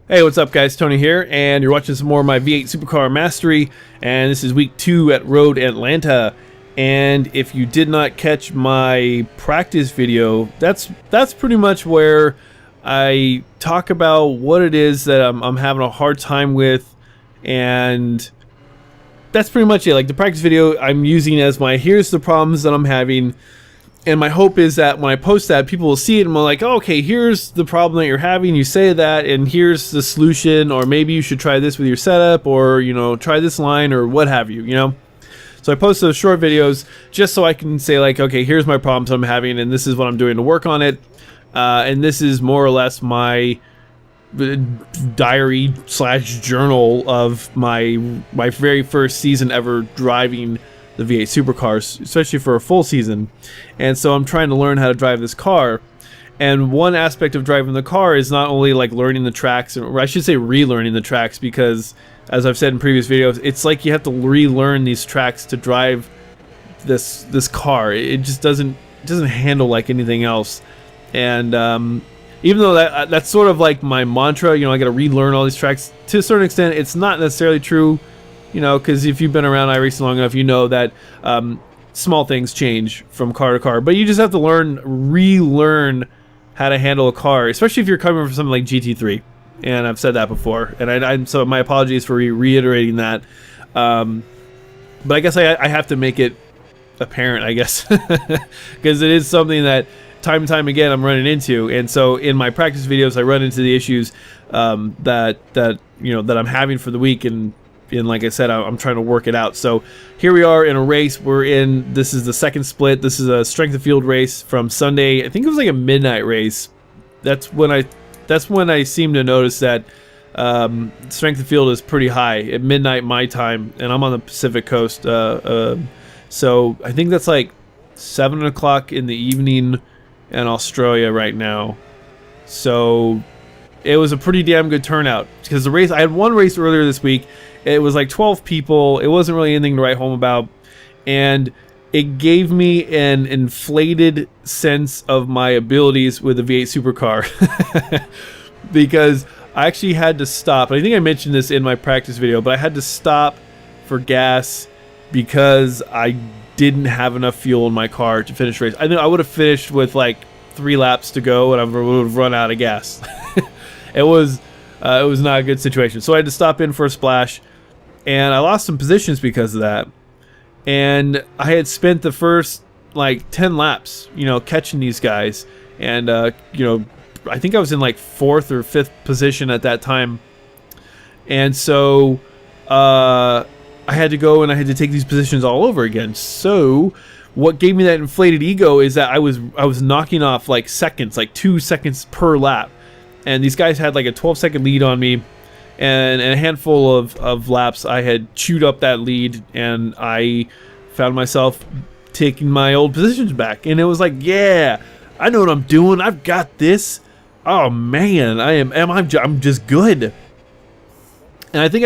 Hey, what's up guys, Tony here, and you're watching some more of my V8 Supercar Mastery, and this is week 2 at Road Atlanta. And if you did not catch my practice video, that's pretty much where I talk about what it is that I'm having a hard time with, and that's pretty much it. Like the practice video I'm using as my here's the problems that I'm having. And my hope is that when I post that, people will see it and I'm like, oh, okay, here's the problem that you're having. You say that, and here's the solution, or maybe you should try this with your setup, or, you know, try this line, or what have you, you know? So I post those short videos just so I can say, like, okay, here's my problems I'm having, and this is what I'm doing to work on it. And this is more or less my diary / journal of my very first season ever driving the V8 supercars, especially for a full season. And so I'm trying to learn how to drive this car, and one aspect of driving the car is not only like learning the tracks, or I should say relearning the tracks, because as I've said in previous videos, it's like you have to relearn these tracks to drive this car. It just doesn't handle like anything else. And even though that's sort of like my mantra, you know, I got to relearn all these tracks, to a certain extent it's not necessarily true. You know, because if you've been around iRacing long enough, you know that small things change from car to car. But you just have to relearn how to handle a car, especially if you're coming from something like GT3. And I've said that before, and so my apologies for reiterating that. But I guess I have to make it apparent, I guess, because it is something that time and time again I'm running into. And so in my practice videos, I run into the issues that I'm having for the week, and like I said, I'm trying to work it out. So here we are in a race. This is the second split. This is a strength of field race from Sunday. I think it was like a midnight race. That's when I seem to notice that strength of field is pretty high at midnight my time, and I'm on the Pacific Coast. So I think that's like 7 o'clock in the evening in Australia right now. So it was a pretty damn good turnout, because the race, I had one race earlier this week. It was like 12 people. It wasn't really anything to write home about, and it gave me an inflated sense of my abilities with the V8 supercar, because I actually had to stop. I think I mentioned this in my practice video, but I had to stop for gas because I didn't have enough fuel in my car to finish the race. I think I would have finished with like 3 laps to go, and I would have run out of gas. It was not a good situation. So I had to stop in for a splash, and I lost some positions because of that. And I had spent the first like 10 laps, you know, catching these guys, and you know, I think I was in like 4th or 5th position at that time. And so I had to go and I had to take these positions all over again. So what gave me that inflated ego is that I was knocking off like seconds, like 2 seconds per lap. And these guys had like a 12-second lead on me, and in a handful of laps I had chewed up that lead, and I found myself taking my old positions back. And it was like, yeah, I know what I'm doing. I've got this. Oh man, I'm just good. And I think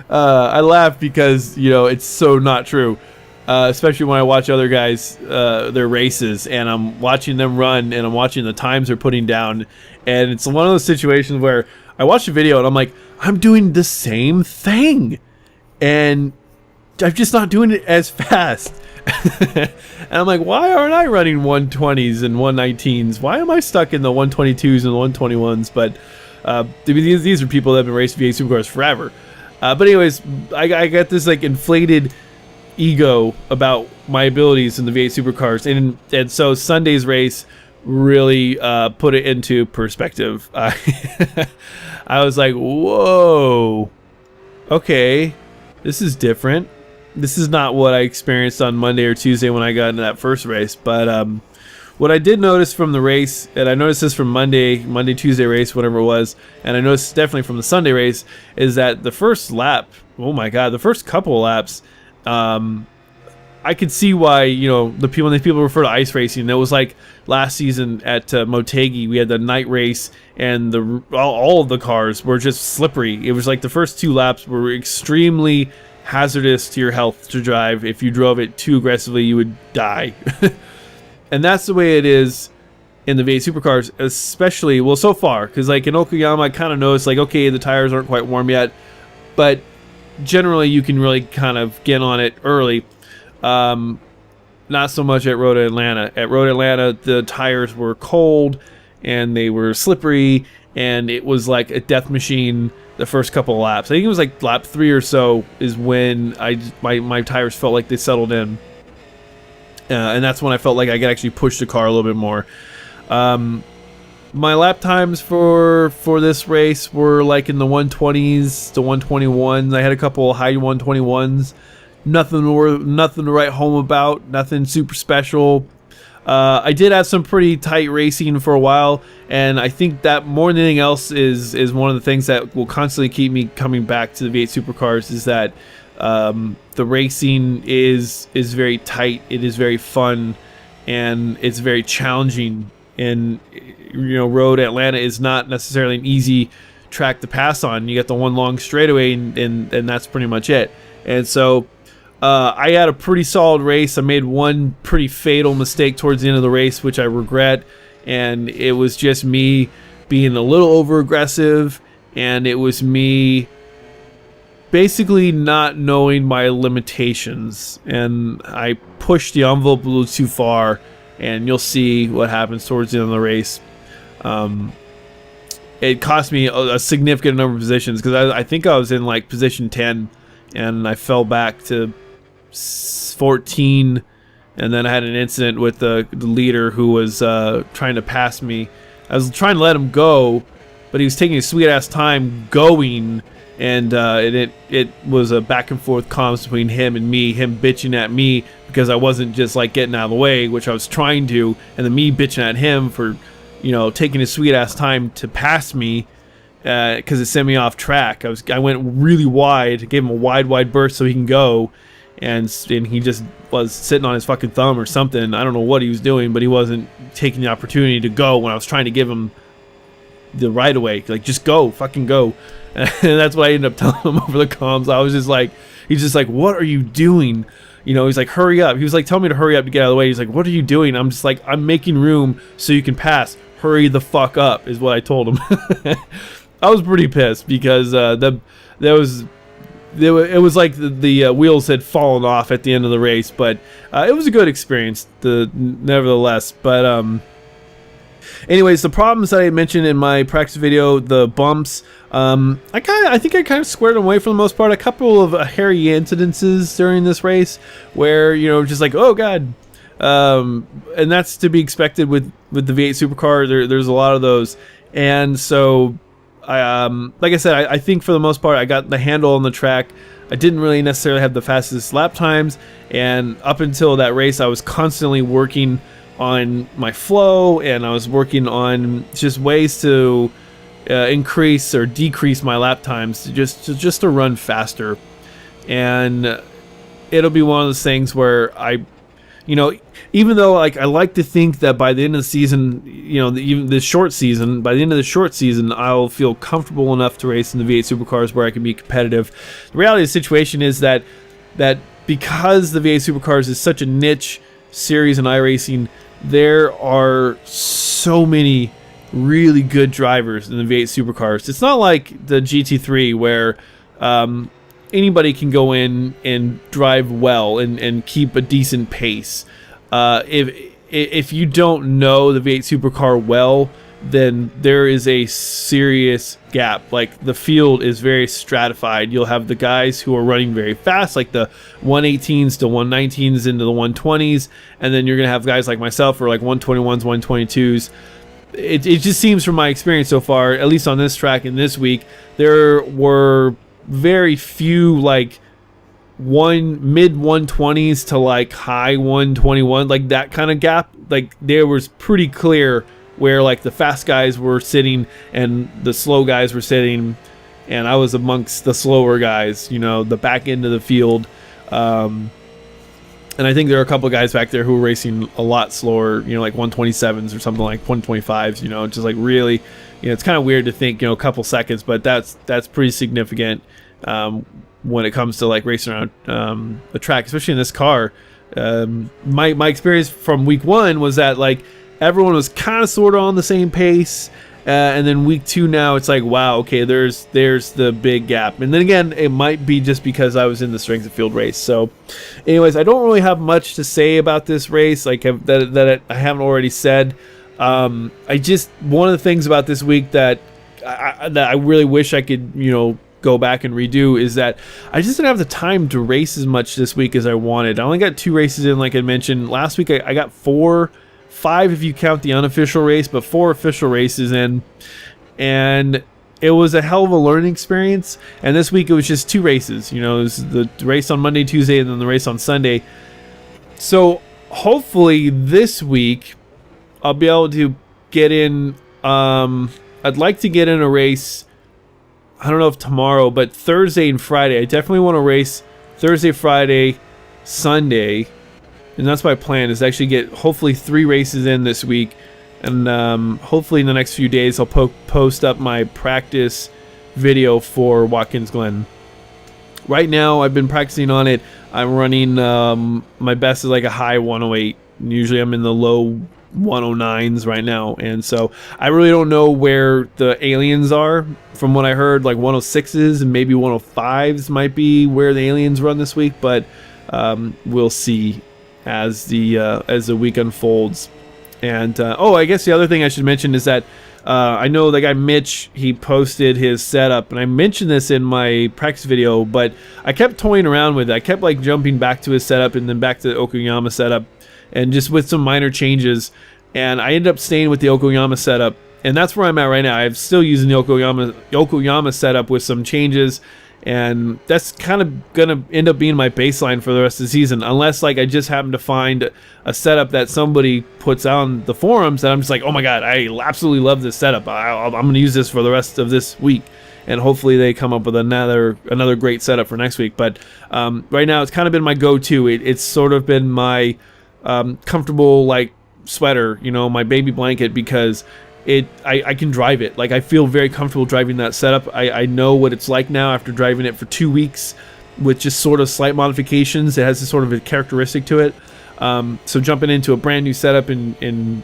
I laugh because, you know, it's so not true. Especially when I watch other guys, their races, and I'm watching them run, and I'm watching the times they're putting down. And it's one of those situations where I watch the video and I'm like, I'm doing the same thing, and I'm just not doing it as fast. And I'm like, why aren't I running 120s and 119s? Why am I stuck in the 122s and the 121s? But these are people that have been racing V8 supercars forever. But anyways, I got this like inflated ego about my abilities in the V8 supercars, and so Sunday's race really put it into perspective. I was like, whoa, okay, this is different. This is not what I experienced on Monday or Tuesday when I got into that first race. But what I did notice from the race, and I noticed this from Monday, Tuesday race, whatever it was, and I noticed definitely from the Sunday race, is that the first lap, oh my god, the first couple of laps, I could see why, you know, when the people refer to ice racing. It was like last season at Motegi, we had the night race, and all of the cars were just slippery. It was like the first 2 laps were extremely hazardous to your health to drive. If you drove it too aggressively, you would die. And that's the way it is in the V8 supercars, especially, well, so far, because like in Okayama, I kind of noticed like, okay, the tires aren't quite warm yet, but generally you can really kind of get on it early. Not so much at Road Atlanta. At Road Atlanta, the tires were cold and they were slippery, and it was like a death machine the first couple of laps. I think it was like lap 3 or so is when my tires felt like they settled in. And that's when I felt like I could actually push the car a little bit more. My lap times for this race were like in the 120s to 121s. I had a couple of high 121s. Nothing to write home about. Nothing super special. I did have some pretty tight racing for a while, and I think that more than anything else is one of the things that will constantly keep me coming back to the V8 supercars, is that the racing is very tight. It is very fun, and it's very challenging. And Road Atlanta is not necessarily an easy track to pass on. You got the one long straightaway, and that's pretty much it. And so I had a pretty solid race. I made one pretty fatal mistake towards the end of the race, which I regret, and it was just me being a little over aggressive, and it was me basically not knowing my limitations, and I pushed the envelope a little too far, and you'll see what happens towards the end of the race. It cost me a significant number of positions, because I think I was in like position 10, and I fell back to 14, and then I had an incident with the leader who was trying to pass me. I was trying to let him go, but he was taking a sweet ass time going, and it was a back and forth comms between him and me, him bitching at me because I wasn't just like getting out of the way, which I was trying to, and then me bitching at him for taking his sweet ass time to pass me, because it sent me off track. I went really wide, gave him a wide burst so he can go, and he just was sitting on his fucking thumb or something. I don't know what he was doing, but he wasn't taking the opportunity to go when I was trying to give him the right of way. Like, just go, fucking go. And that's what I ended up telling him over the comms. I was just like, he's just like, what are you doing? He's like, hurry up. He was like, tell me to hurry up to get out of the way. He's like, what are you doing? I'm just like, I'm making room so you can pass. Hurry the fuck up is what I told him. I was pretty pissed because it was like the wheels had fallen off at the end of the race, but it was a good experience nevertheless. But anyways, the problems that I mentioned in my practice video, the bumps, I think I kind of squared them away for the most part. A couple of hairy incidences during this race where just like, oh god, and that's to be expected with the V8 supercar. There's a lot of those, and so like I said, I think for the most part I got the handle on the track. I didn't really necessarily have the fastest lap times, and up until that race I was constantly working on my flow, and I was working on just ways to increase or decrease my lap times just to run faster. And it'll be one of those things where even though like I like to think that by the end of the season, even this short season, by the end of the short season, I'll feel comfortable enough to race in the V8 supercars where I can be competitive. The reality of the situation is that because the V8 supercars is such a niche series in iRacing, there are so many really good drivers in the V8 supercars. It's not like the GT3 where anybody can go in and drive well and keep a decent pace. If you don't know the V8 supercar well, then there is a serious gap. Like, the field is very stratified. You'll have the guys who are running very fast, like the 118s to 119s into the 120s, and then you're gonna have guys like myself who are like 121s, 122s. It just seems from my experience so far, at least on this track and this week, there were very few like mid 120s to like high 121, like that kind of gap. Like, there was pretty clear where like the fast guys were sitting and the slow guys were sitting, and I was amongst the slower guys, the back end of the field. And I think there are a couple of guys back there who were racing a lot slower, like 127s or something, like 125s, just like really, it's kind of weird to think, a couple seconds, but that's pretty significant when it comes to like racing around a track, especially in this car. My experience from week one was that like everyone was kind of sort of on the same pace. And then week 2 now, it's like, wow, okay, there's the big gap. And then again, it might be just because I was in the strength of field race. So anyways, I don't really have much to say about this race, like that I haven't already said. One of the things about this week that I really wish I could, go back and redo is that I just didn't have the time to race as much this week as I wanted. I only got 2 races in, like I mentioned. Last week I got 5 if you count the unofficial race, but 4 official races in, and it was a hell of a learning experience. And this week it was just 2 races. It was the race on Monday, Tuesday, and then the race on Sunday. So hopefully this week I'll be able to get in. I'd like to get in a race. I don't know if tomorrow, but Thursday and Friday. I definitely want to race Thursday, Friday, Sunday. And that's my plan, is actually get hopefully 3 races in this week. And hopefully in the next few days I'll post up my practice video for Watkins Glen. Right now I've been practicing on it. I'm running, my best is like a high 108. Usually I'm in the low 109s right now. And so I really don't know where the aliens are. From what I heard, like 106s and maybe 105s might be where the aliens run this week. But we'll see as the week unfolds. And I guess the other thing I should mention is that I know the guy Mitch, he posted his setup, and I mentioned this in my practice video, but I kept toying around with it. I kept like jumping back to his setup and then back to the Okayama setup, and just with some minor changes, and I ended up staying with the Okayama setup, and that's where I'm at right now. I'm still using the Okayama setup with some changes. And that's kind of going to end up being my baseline for the rest of the season. Unless, like, I just happen to find a setup that somebody puts on the forums that I'm just like, oh my god, I absolutely love this setup. I'm going to use this for the rest of this week. And hopefully they come up with another great setup for next week. But right now, it's kind of been my go-to. It's sort of been my comfortable, like, sweater, my baby blanket, because I can drive it. Like, I feel very comfortable driving that setup. I know what it's like now after driving it for 2 weeks with just sort of slight modifications. It has this sort of a characteristic to it. So jumping into a brand new setup and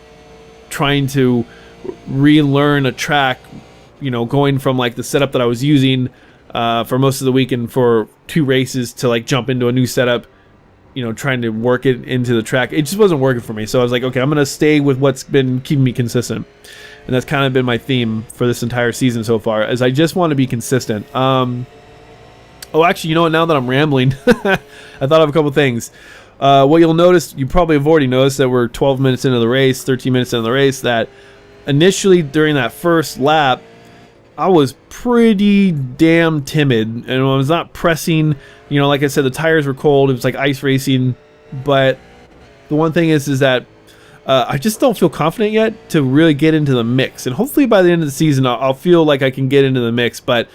trying to relearn a track, going from like the setup that I was using for most of the week and for 2 races to like jump into a new setup, trying to work it into the track. It just wasn't working for me. So I was like, okay, I'm going to stay with what's been keeping me consistent. And that's kind of been my theme for this entire season so far, as I just want to be consistent. Actually, you know what? Now that I'm rambling, I thought of a couple things. What you'll notice, you probably have already noticed that we're 12 minutes into the race, 13 minutes into the race, that initially during that first lap, I was pretty damn timid. And I was not pressing, like I said, the tires were cold. It was like ice racing. But the one thing is that I just don't feel confident yet to really get into the mix. And hopefully by the end of the season, I'll feel like I can get into the mix. But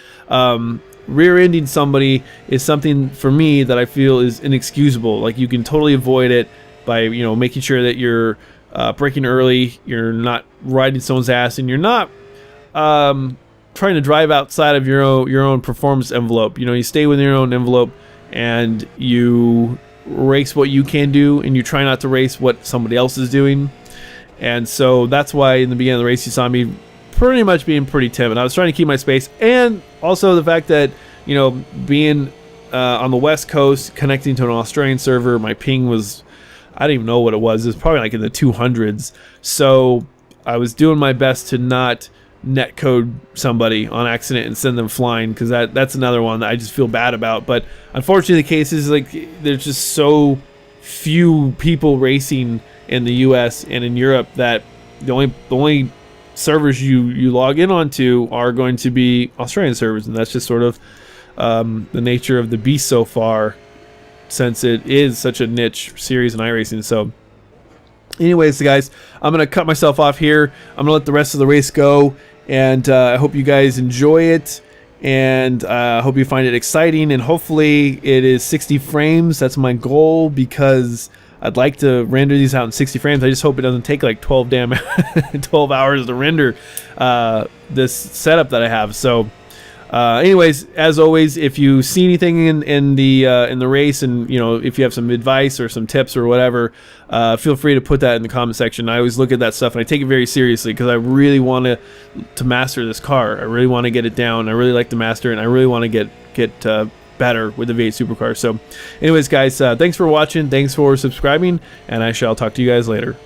rear-ending somebody is something for me that I feel is inexcusable. Like, you can totally avoid it by, making sure that you're braking early, you're not riding someone's ass, and you're not trying to drive outside of your own performance envelope. You stay within your own envelope, and you race what you can do, and you try not to race what somebody else is doing. And so that's why in the beginning of the race you saw me pretty much being pretty timid. I was trying to keep my space, and also the fact that being on the West Coast, connecting to an Australian server, my ping was, I don't even know what it was probably like in the 200s. So I was doing my best to not netcode somebody on accident and send them flying, because that's another one that I just feel bad about. But unfortunately, the case is like there's just so few people racing in the US and in Europe that the only servers you log in onto are going to be Australian servers, and that's just sort of the nature of the beast so far, since it is such a niche series in iRacing. So anyways, guys, I'm going to cut myself off here. I'm going to let the rest of the race go, and I hope you guys enjoy it, and I hope you find it exciting, and hopefully it is 60 frames. That's my goal, because I'd like to render these out in 60 frames. I just hope it doesn't take like 12 hours to render this setup that I have. So Anyways, as always, if you see anything in the race, and if you have some advice or some tips or whatever, feel free to put that in the comment section. I always look at that stuff and I take it very seriously because I really want to master this car. I really want to get it down. I really like to master it, and I really want to get better with the V8 supercar. So, anyways, guys, thanks for watching. Thanks for subscribing, and I shall talk to you guys later.